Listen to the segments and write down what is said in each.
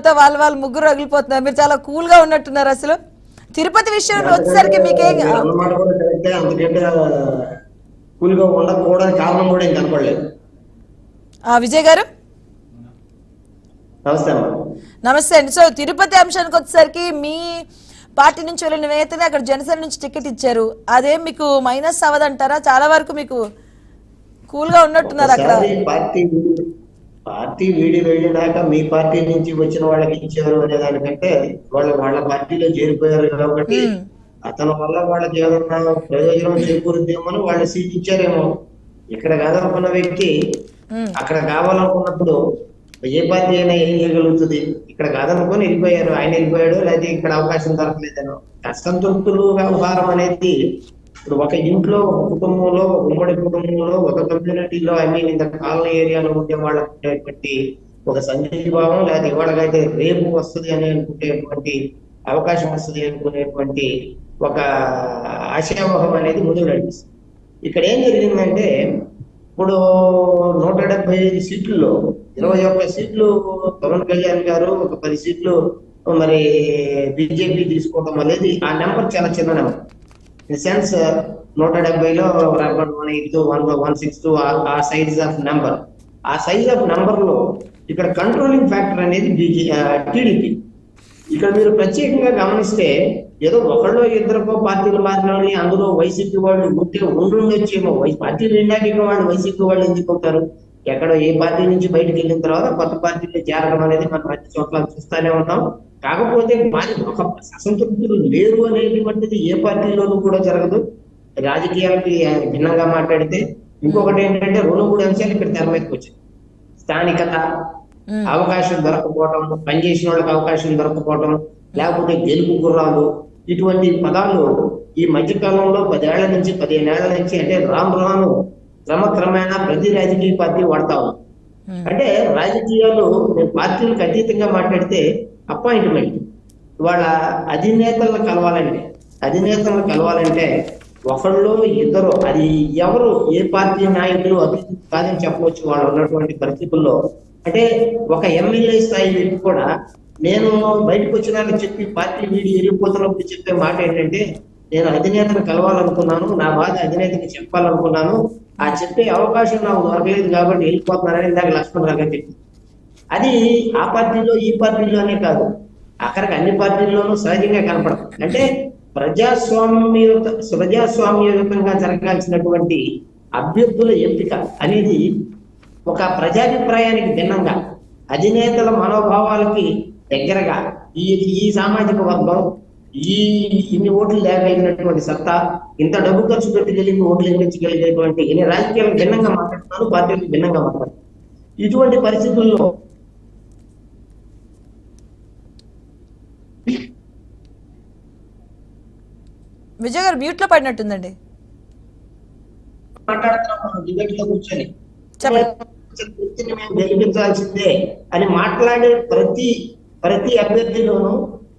అంతా వాళ్ళు ముగ్గురు రగిలిపోతున్నారు. మీరు చాలా కూల్ గా ఉన్నట్టున్నారు. అసలు తిరుపతి విషయంలో వచ్చేసరికి మీకేం అన్నమాట కూడా కరెక్టే. అందుకంటే కూల్గా ఉండకపోవడానికి కారణం కూడా ఏం కనపడలేదు. విజయ్ గారు నమస్తే అమ్మా. నమస్తే అండి. సో తిరుపతి అంశానికి వచ్చేసరికి మీ పార్టీ నుంచి వెళ్ళిన నేతనే అక్కడ జనసేన నుంచి టికెట్ ఇచ్చారు. అదేం మీకు మైనస్ అవ్వదంటారా? చాలా వరకు మీకు కూల్ గా ఉన్నట్టున్నారు అక్కడ. పార్టీ వీడి వెళ్ళినాక మీ పార్టీ నుంచి వచ్చిన వాళ్ళకి ఇచ్చారు అనే దానికంటే వాళ్ళ పార్టీలో చేరిపోయారు కాబట్టి అతని వల్ల వాళ్ళకి ఏదన్నా ప్రయోజనం చేకూరుద్దేమో వాళ్ళ సీట్ ఇచ్చారేమో. ఇక్కడ కాదనుకున్న వ్యక్తి అక్కడ కావాలనుకున్నప్పుడు ఏ పార్టీ అయినా ఏం చేయగలుగుతుంది. ఇక్కడ కాదనుకొని వెళ్ళిపోయారు, ఆయన వెళ్ళిపోయాడు, లేకపోతే ఇక్కడ అవకాశం దొరకలేదనో. కష్టంతృప్తులు వ్యవహారం అనేది ఇప్పుడు ఒక ఇంట్లో, ఒక కుటుంబంలో, ఒక ఉమ్మడి కుటుంబంలో, ఒక కమ్యూనిటీలో, ఇంత కాలనీ ఏరియాలో ఉండే వాళ్ళకు ఉండేటువంటి ఒక సంఘీభావం, లేదా ఇవాళకైతే రేపు వస్తుంది అని అనుకునేటువంటి అవకాశం వస్తుంది అనుకునేటువంటి ఒక ఆశావహం అనేది ముందుకు నడిపిస్తుంది. ఇక్కడ ఏం జరిగిందంటే ఇప్పుడు 175 సీట్లలో 21 సీట్లు పవన్ కళ్యాణ్ గారు, ఒక 10 సీట్లు మరి బీజేపీ తీసుకోవడం అనేది ఆ నెంబర్ చాలా చిన్న నెంబర్. ఇన్ సెన్స్ 170లో 182, 162 ఆ సైజ్ ఆఫ్ నెంబర్. ఆ సైజ్ ఆఫ్ నెంబర్ లో ఇక్కడ కంట్రోలింగ్ ఫ్యాక్టర్ అనేది టీడీపీ. ఇక్కడ మీరు ప్రత్యేకంగా గమనిస్తే ఏదో ఒకళ్ళు ఇద్దరికో పార్టీలు మారిన అందులో వైసీపీ వాళ్ళు ఉండుండొచ్చేమో. పార్టీలు నిండాక వాళ్ళు వైసీపీ వాళ్ళు ఎందుకు అవుతారు? ఎక్కడో ఏ పార్టీ నుంచి బయటకు వెళ్ళిన తర్వాత కొత్త పార్టీలో చేరడం అనేది మనం అన్ని చోట్ల చూస్తూనే ఉన్నాం. కాకపోతే ఒక అసంతృప్తులు లేరు అనేటువంటిది ఏ పార్టీలోనూ కూడా జరగదు. రాజకీయాలకి భిన్నంగా మాట్లాడితే ఇంకొకటి ఏంటంటే 2-3 అంశాలు ఇక్కడ తెర మీదకి వచ్చాయి. స్థానికత, అవకాశం దొరకపోవటం, పనిచేసిన వాళ్ళకి అవకాశం దొరకపోవటం, లేకపోతే గెలుపు గుర్రాలు, ఇటువంటి పదాలు ఈ మధ్యకాలంలో 10 ఏళ్ల నుంచి 15 ఏళ్ల నుంచి అంటే రాను క్రమక్రమేణా ప్రతి రాజకీయ పార్టీ వాడతా ఉంది. అంటే రాజకీయాలు పార్టీలకు అతీతంగా మాట్లాడితే అపాయింట్మెంట్ వాళ్ళ అధినేతలను కలవాలంటే ఒకళ్ళు ఇద్దరు, అది ఎవరు ఏ పార్టీ నాయకులు అభివృద్ధి కాదని చెప్పవచ్చు. వాళ్ళు ఉన్నటువంటి పరిస్థితుల్లో అంటే ఒక ఎమ్మెల్యే స్థాయి వ్యక్తి కూడా నేను బయటకు వచ్చినానని చెప్పి పార్టీ వీడి వెళ్ళిపోతున్నప్పుడు చెప్పే మాట ఏంటంటే, నేను అధినేతను కలవాలనుకున్నాను, నా బాధ అధినేతకి చెప్పాలనుకున్నాను, ఆ చెప్పే అవకాశం నాకు దొరకలేదు కాబట్టి వెళ్ళిపోతున్నానని ఇందాక లక్ష్మణరావు గారు చెప్పింది. అది ఆ పార్టీలో ఈ పార్టీలోనే కాదు, అక్కడికి అన్ని పార్టీల్లోనూ సహజంగా కనపడదు. అంటే ప్రజాస్వామ్యయుతంగా జరగాల్సినటువంటి అభ్యర్థుల ఎంపిక అనేది ఒక ప్రజాభిప్రాయానికి భిన్నంగా అధినేతల మనోభావాలకి దగ్గరగా ఈ సామాజిక వర్గం ఇన్ని ఓట్లు లేకపోయినటువంటి సత్తా, ఇంత డబ్బు ఖర్చు పెట్టి కలిగి ఓట్లు ఎన్నించగలిగేటువంటి ఇన్ని రాజకీయాలకు భిన్నంగా మాట్లాడుతున్నారు, పార్టీలకు భిన్నంగా మాట్లాడుతున్నారు. ఇటువంటి పరిస్థితుల్లో విజయ్ గారు మ్యూట్ లో పడినట్టుందండి. మాట్లాడుతున్నాం డిబేట్ లో కూర్చొని మేము గెలిపించాల్సిందే అని మాట్లాడే ప్రతి అభ్యర్థిలోనూ,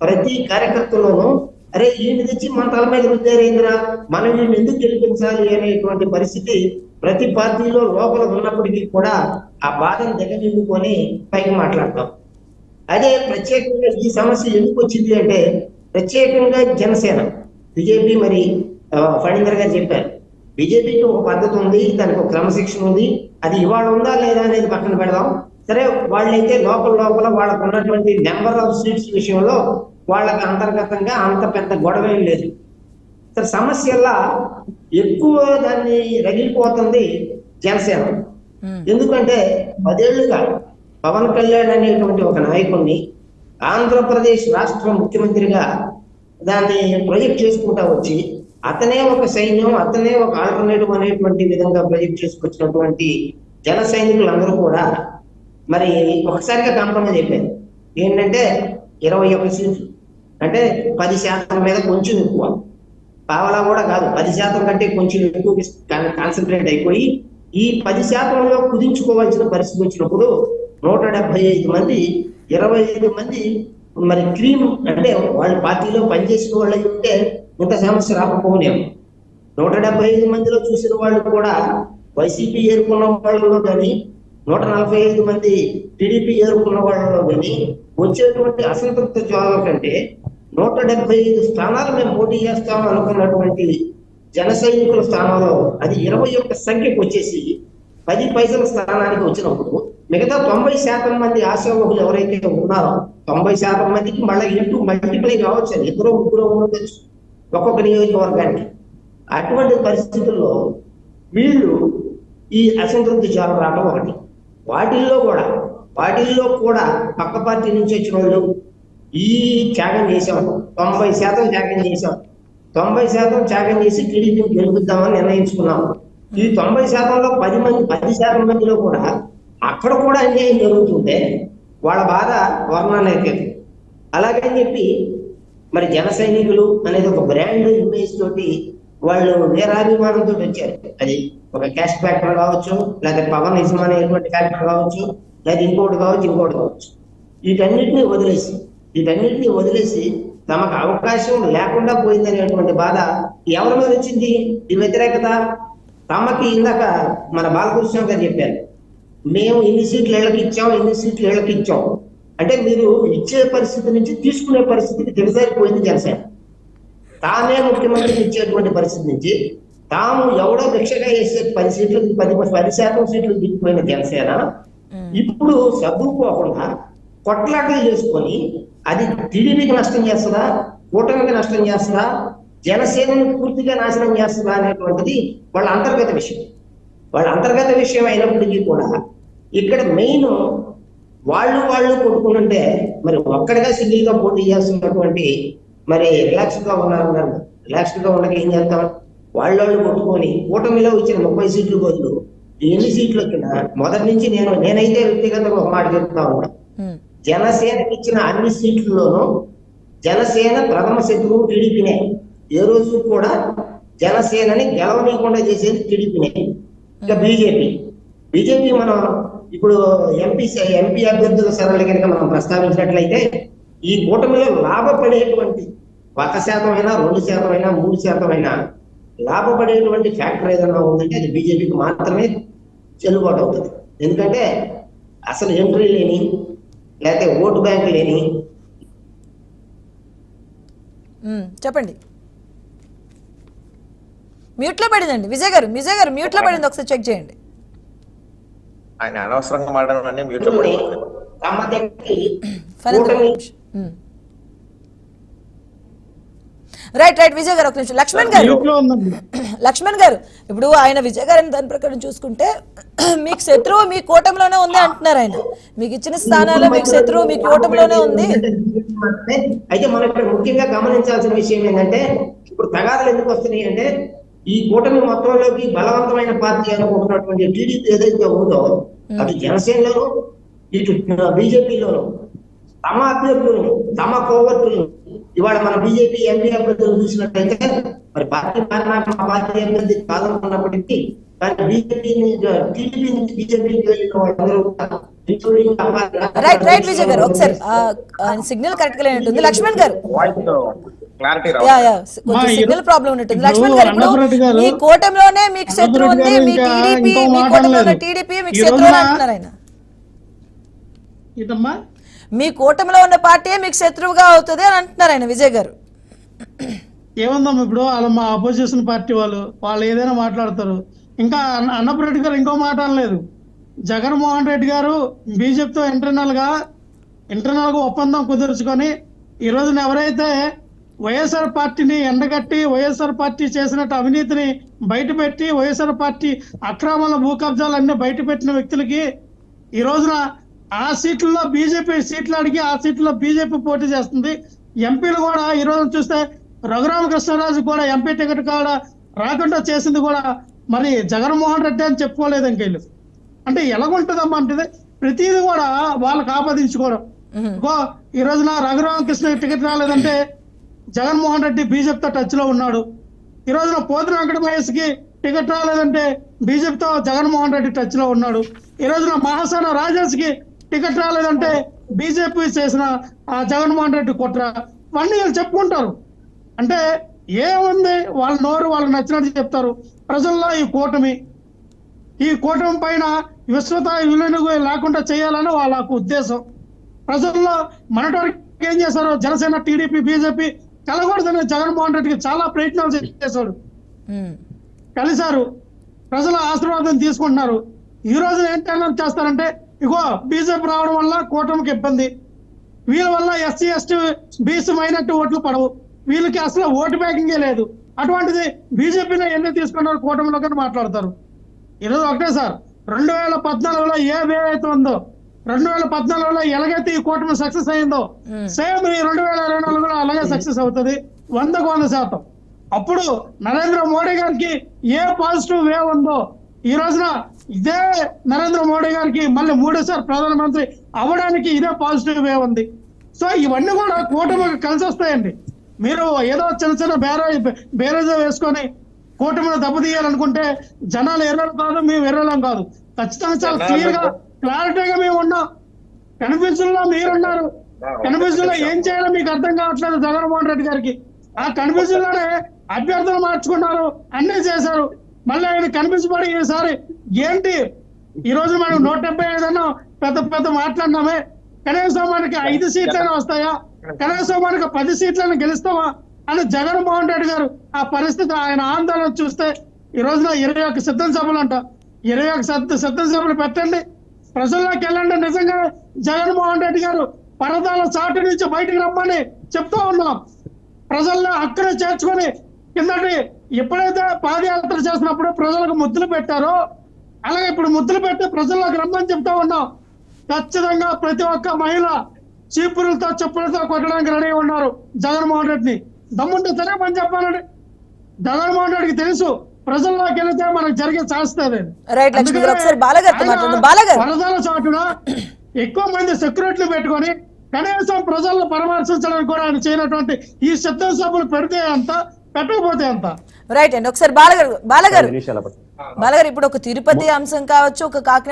ప్రతి కార్యకర్తలోనూ అరే వీడిని తెచ్చి మన తల మీద రుద్దారేంద్ర, మనం వీడిని ఎందుకు గెలిపించాలి అనేటువంటి పరిస్థితి ప్రతి పార్టీలో లోపల ఉన్నప్పటికీ కూడా ఆ బాధను దిగజెల్లుకొని పైకి మాట్లాడతాం. అదే ప్రత్యేకంగా ఈ సమస్య ఎందుకు వచ్చింది అంటే ప్రత్యేకంగా జనసేన, బీజేపీ మరి ఫణీందర్ గారు చెప్పారు, బీజేపీకి ఒక పద్ధతి ఉంది, దానికి ఒక క్రమశిక్షణ ఉంది, అది ఇవాళ ఉందా లేదా అనేది పక్కన పెడదాం. సరే, వాళ్ళైతే లోపల వాళ్ళకు ఉన్నటువంటి నెంబర్ ఆఫ్ సీట్స్ విషయంలో వాళ్ళకి అంతర్గతంగా అంత పెద్ద గొడవ ఏం లేదు. సరే, సమస్యల్లా ఎక్కువ దాన్ని రగిలిపోతుంది జనసేన. ఎందుకంటే 10 ఏళ్లుగా పవన్ కళ్యాణ్ అనేటువంటి ఒక నాయకుడిని ఆంధ్రప్రదేశ్ రాష్ట్ర ముఖ్యమంత్రిగా దాన్ని ప్రొజెక్ట్ చేసుకుంటా వచ్చి అతనే ఒక సైన్యం, అతనే ఒక ఆల్టర్నేటివ్ అనేటువంటి విధంగా ప్రొజెక్ట్ చేసుకొచ్చినటువంటి జన సైనికులందరూ కూడా మరి ఒకసారిగా కాంప్రమైజ్ అయిపోయారు. ఏంటంటే 21 సీట్లు అంటే 10% మీద కొంచెం ఎక్కువ, పావలా కూడా కాదు, 10% కంటే కొంచెం ఎక్కువ కాన్సన్ట్రేట్ అయిపోయి ఈ 10%లో కుదించుకోవాల్సిన పరిస్థితి వచ్చినప్పుడు 175 మంది 25 మంది మరి క్రీమ్ అంటే వాళ్ళ పార్టీలో పనిచేసిన వాళ్ళు ఉంటే ఇంత సమస్య రాకపోనేమో. 175 మందిలో చూసిన వాళ్ళు కూడా వైసీపీ ఏర్కొన్న వాళ్ళలో కానీ 145 మంది టీడీపీ ఏరుకున్న వాళ్ళలో విని వచ్చేటువంటి అసంతృప్త జ్వాలల కంటే 175 స్థానాలు మేము పోటీ చేస్తాం అనుకున్నటువంటి జన సైనికుల స్థానంలో అది 21 సంఖ్యకు వచ్చేసి 10 పైసల స్థానానికి వచ్చినప్పుడు మిగతా 90% మంది ఆశావహులు ఎవరైతే ఉన్నారో 90% మందికి మళ్ళీ ఇంటూ మల్టిప్లై కావచ్చు, అది 2-3 ఉండొచ్చు ఒక్కొక్క నియోజకవర్గానికి. అటువంటి పరిస్థితుల్లో వీళ్ళు ఈ అసంతృప్తి జ్వాల రావడం ఒకటి. వాటిల్లో కూడా పక్క పార్టీ నుంచి వచ్చిన వాళ్ళు ఈ త్యాగం చేశాం, 90% త్యాగం చేశాం, 90% త్యాగం చేసి టీడీపీని గెలుపుద్దామని నిర్ణయించుకున్నాం. ఈ 90%లో 10% మందిలో కూడా అక్కడ కూడా అన్యాయం జరుగుతుంటే వాళ్ళ బాధ వర్ణనైతే. అలాగని చెప్పి మరి జన సైనికులు అనేది ఒక బ్రాండ్ ఇమేజ్ తోటి వాళ్ళు వీరాభిమానంతో వచ్చారు. అది ఒక క్యాష్ ఫ్యాక్టర్ కావచ్చు, లేదా పవన్ ఇజం అనేటువంటి ఫ్యాక్టర్ కావచ్చు, లేదా ఇంకోటి కావచ్చు. వీటన్నిటిని వదిలేసి తమకు అవకాశం లేకుండా పోయిందనేటువంటి బాధ ఎవరి మీద వచ్చింది? ఈ వ్యతిరేకత తమకి ఇందాక మన బాలకృష్ణ గారు చెప్పారు, మేము ఇన్ని సీట్లు ఇళ్ళకి ఇచ్చాం అంటే మీరు ఇచ్చే పరిస్థితి నుంచి తీసుకునే పరిస్థితికి దిగజారిపోయింది జనసేన. తానే ముఖ్యమంత్రికి ఇచ్చేటువంటి పరిస్థితి నుంచి తాము ఎవడో భిక్షగా వేసే 10% సీట్లు దిగిపోయిన జనసేన ఇప్పుడు చదువుకోకుండా కొట్లాటలు చేసుకొని అది టీడీపీకి నష్టం చేస్తుందా, కూటమికి నష్టం చేస్తుందా, జనసేనను పూర్తిగా నాశనం చేస్తుందా అనేటువంటిది వాళ్ళ అంతర్గత విషయం అయినప్పటికీ కూడా ఇక్కడ మెయిన్ వాళ్ళు కొట్టుకుంటుంటే మరి ఒక్కడిగా సింగిల్ గా పోటీ చేస్తున్నటువంటి మరి రిలాక్స్ గా ఉండక ఏం చేస్తాం? వాళ్ళు కొట్టుకొని కూటమిలో ఇచ్చిన 30 సీట్లు బదులు ఎన్ని సీట్లు వచ్చినా మొదటి నుంచి నేనైతే వ్యక్తిగతంగా ఒక మాట చెప్తా ఉన్నా, జనసేనకి ఇచ్చిన అన్ని సీట్లలోనూ జనసేన ప్రథమ శత్రువు టీడీపీనే. ఏ రోజు కూడా జనసేనని గెలవనీయకుండా చేసేది టీడీపీనే. ఇంకా బీజేపీ మనం ఇప్పుడు ఎంపీ అభ్యర్థుల సరళి కనుక మనం ప్రస్తావించినట్లయితే ఈ కూటమిలో లాభపడేటువంటి 1% అయినా 2% అయినా 3% అయినా లాభపడేటువంటి ఫ్యాక్టర్ ఏదైనా ఉందంటే అది బీజేపీకి మాత్రమే చెల్లుబాటు అవుతుంది. ఎందుకంటే అసలు ఎంట్రీ లేని లేకపోతే ఓటు బ్యాంక్ లేని. చెప్పండి. మ్యూట్ లో పడిందండి విజయ్ గారు మ్యూట్ లో పడింది, ఒకసారి చెక్ చేయండి. ఆయన అనవసరంగా మాట్లాడాలని మ్యూట్ లో పడింది. రైట్ విజయ్ గారు ఒక నిమిషం. లక్ష్మణ్ గారు ఇప్పుడు ఆయన విజయ్ గారిని దాని ప్రకారం చూసుకుంటే మీకు శత్రువు మీ కూటమిలోనే ఉంది అంటున్నారు. ఆయన మీకు ఇచ్చిన స్థానాల్లో మీకు శత్రువు మీ కూటమిలోనే ఉంది. అయితే మనం ఇక్కడ ముఖ్యంగా గమనించాల్సిన విషయం ఏంటంటే ఇప్పుడు తగాదాలు ఎందుకు వస్తున్నాయి అంటే ఈ కూటమి మొత్తంలోకి బలవంతమైన పార్టీ అనుకుంటున్నటువంటి టీడీపీ ఏదైతే ఉందో అటు జనసేనలోను ఇటు బీజేపీలోను తమ అభ్యర్థులను తమ కోవర్తులను ఇవాళ మన బీజేపీ ఎంపీ అభ్యర్థులు చూసినట్లయితే మరి పార్టీ పార్టీ అభ్యర్థి కాదనుకున్నప్పటికీ కానీ టీడీపీ నుంచి బీజేపీకి వెళ్ళిన వాళ్ళందరూ రైట్ విజయ్ గారు ఒకసారి సిగ్నల్ కరెక్ట్ గా లేనట్టుంది. లక్ష్మణ్ గారు సిగ్నల్ ప్రాబ్లం ఉన్నట్టుంది. లక్ష్మణ్ గారు మీ కూటమిలోనే మీకు శత్రువు ఉంది, మీ టీడీపీ మీ కూటమిలోనే టీడీపీ మీకు శత్రువు అంటున్నారు. ఆయన మీ కూటమిలో ఉన్న పార్టీ మీకు శత్రువుగా అవుతుంది అని అంటున్నారు ఆయన విజయ్ గారు. ఏముందమ్మా ఇప్పుడు వాళ్ళు మా అపోజిషన్ పార్టీ వాళ్ళు ఏదైనా మాట్లాడతారు. ఇంకా అన్నపురెడ్డి గారు ఇంకో మాట అనలేదు. జగన్మోహన్ రెడ్డి గారు బీజేపీతో ఇంటర్నల్ గా ఒప్పందం కుదుర్చుకొని ఈ రోజున ఎవరైతే వైఎస్ఆర్ పార్టీని ఎండగట్టి వైఎస్ఆర్ పార్టీ చేసినట్టు అవినీతిని బయటపెట్టి వైఎస్ఆర్ పార్టీ అక్రమాల భూ కబ్జాలన్నీ బయటపెట్టిన వ్యక్తులకి ఈ రోజున ఆ సీట్లలో బీజేపీ సీట్లు అడిగి ఆ సీట్లలో బీజేపీ పోటీ చేస్తుంది. ఎంపీలు కూడా ఈ రోజు చూస్తే రఘురామకృష్ణరాజు కూడా ఎంపీ టికెట్ కూడా రాకుండా చేసింది కూడా మరి జగన్మోహన్ రెడ్డి అని చెప్పుకోలేదు. ఇంకెళ్ళు అంటే ఎలాగుంటుందమ్మా అంటే ప్రతిదీ కూడా వాళ్ళకి ఆపాదించుకోవడం. ఈ రోజున రఘురామకృష్ణ టికెట్ రాలేదంటే జగన్మోహన్ రెడ్డి బీజేపీతో టచ్ లో ఉన్నాడు. ఈ రోజున పోతిన వెంకట మహేష్కి టికెట్ రాలేదంటే బీజేపీతో జగన్మోహన్ రెడ్డి టచ్ లో ఉన్నాడు. ఈ రోజున మహాసేన రాజేష్కి టికెట్ రాలేదంటే బీజేపీ చేసిన జగన్మోహన్ రెడ్డి కుట్ర ఇవన్నీ వీళ్ళు చెప్పుకుంటారు. అంటే ఏముంది వాళ్ళ నోరు వాళ్ళకి నచ్చినట్టు చెప్తారు. ప్రజల్లో ఈ కూటమి ఈ కూటమి పైన విశ్వత విలువను లేకుండా చేయాలని వాళ్ళ ఉద్దేశం. ప్రజల్లో మనటోరికి ఏం చేశారు, జనసేన, టీడీపీ, బీజేపీ కలగూడదని జగన్మోహన్ రెడ్డికి చాలా ప్రయత్నాలు చేశాడు. కలిశారు, ప్రజల ఆశీర్వాదం తీసుకుంటున్నారు. ఈ రోజు ఏంటన్నా చేస్తారంటే, ఇగో బీజేపీ రావడం వల్ల కూటమికి ఇబ్బంది, వీళ్ళ వల్ల ఎస్సీ ఎస్టీ బీసీ మైనార్టీ ఓట్లు పడవు, వీళ్ళకి అసలు ఓటు బ్యాంకింగే లేదు. అటువంటిది బీజేపీలో ఎన్ని తీసుకున్నారు కూటమిలో కానీ మాట్లాడతారు. ఈరోజు ఒకటే సార్, 2014లో ఏ వే అయితే ఉందో, 2014లో ఎలాగైతే ఈ కూటమి సక్సెస్ అయిందో సేమ్ ఈ 2024 కూడా అలాగే సక్సెస్ అవుతుంది 100%. అప్పుడు నరేంద్ర మోడీ గారికి ఏ పాజిటివ్ వే ఉందో ఈ రోజున ఇదే నరేంద్ర మోడీ గారికి మళ్ళీ 3సారి ప్రధానమంత్రి అవ్వడానికి ఇదే పాజిటివ్ వే ఉంది. సో ఇవన్నీ కూడా కూటమికి కలిసి వస్తాయండి. మీరు ఏదో చిన్న చిన్న బేరేజ్ వేసుకొని కూటమిని దెబ్బతీయాలనుకుంటే జనాలు ఎర్రలు కాదు, మేము ఎర్రలం కాదు. ఖచ్చితంగా చాలా క్లియర్ గా క్లారిటీగా మేము ఉన్నాం. కన్ఫ్యూజన్ లో మీరున్నారు. కన్ఫ్యూజన్ లో ఏం చేయాలో మీకు అర్థం కావట్లేదు జగన్మోహన్ రెడ్డి గారికి. ఆ కన్ఫ్యూజన్ లోనే అభ్యర్థులు మార్చుకున్నారు, అన్ని చేశారు. మళ్ళీ ఆయన కన్ఫ్యూజ్ పడి ఈసారి ఏంటి ఈ రోజు మనం 175 పెద్ద పెద్ద మాట్లాడినామే, కనీసం మనకి 5 సీట్లైనా వస్తాయా, కనీసం మనకి 10 సీట్లను గెలుస్తామా అని జగన్మోహన్ రెడ్డి గారు ఆ పరిస్థితి, ఆయన ఆందోళన చూస్తే ఈ రోజున 21 సిద్ధం సభలు అంట, 21 సిద్ధం సభలు పెట్టండి, ప్రజల్లోకి వెళ్ళండి. నిజంగా జగన్మోహన్ రెడ్డి గారు పరదాల చాటు నుంచి బయటకు రమ్మని చెప్తూ ఉన్నాం. ప్రజల్లో అక్కడే చేర్చుకొని కిందటి ఎప్పుడైతే పాదయాత్ర చేసినప్పుడు ప్రజలకు ముద్దులు పెట్టారో అలాగే ఇప్పుడు ముద్దులు పెట్టి ప్రజల్లోకి రమ్మని చెప్తా ఉన్నాం. ఖచ్చితంగా ప్రతి ఒక్క మహిళ చీపురులతో చెప్పులతో కొట్టడానికి రెడీ ఉన్నారు జగన్మోహన్ రెడ్డిని. దమ్ముంటే తెలియమని చెప్పాలండి. జగన్మోహన్ రెడ్డికి తెలుసు ప్రజల్లోకి వెళితే మనకు జరిగే చేస్తుంది. వరదల చాటున ఎక్కువ మంది సెక్యూరిటీలు పెట్టుకొని కనీసం ప్రజలను పరామర్శించడానికి కూడా ఆయన చేయనటువంటి ఈ సిద్ధం సభలు పెడితే అంత, పెట్టకపోతే అంత. రైట్ అండి. ఒకసారి బాలగారు ఇప్పుడు ఒక తిరుపతి అంశం కావచ్చు, ఒక కాకినాడ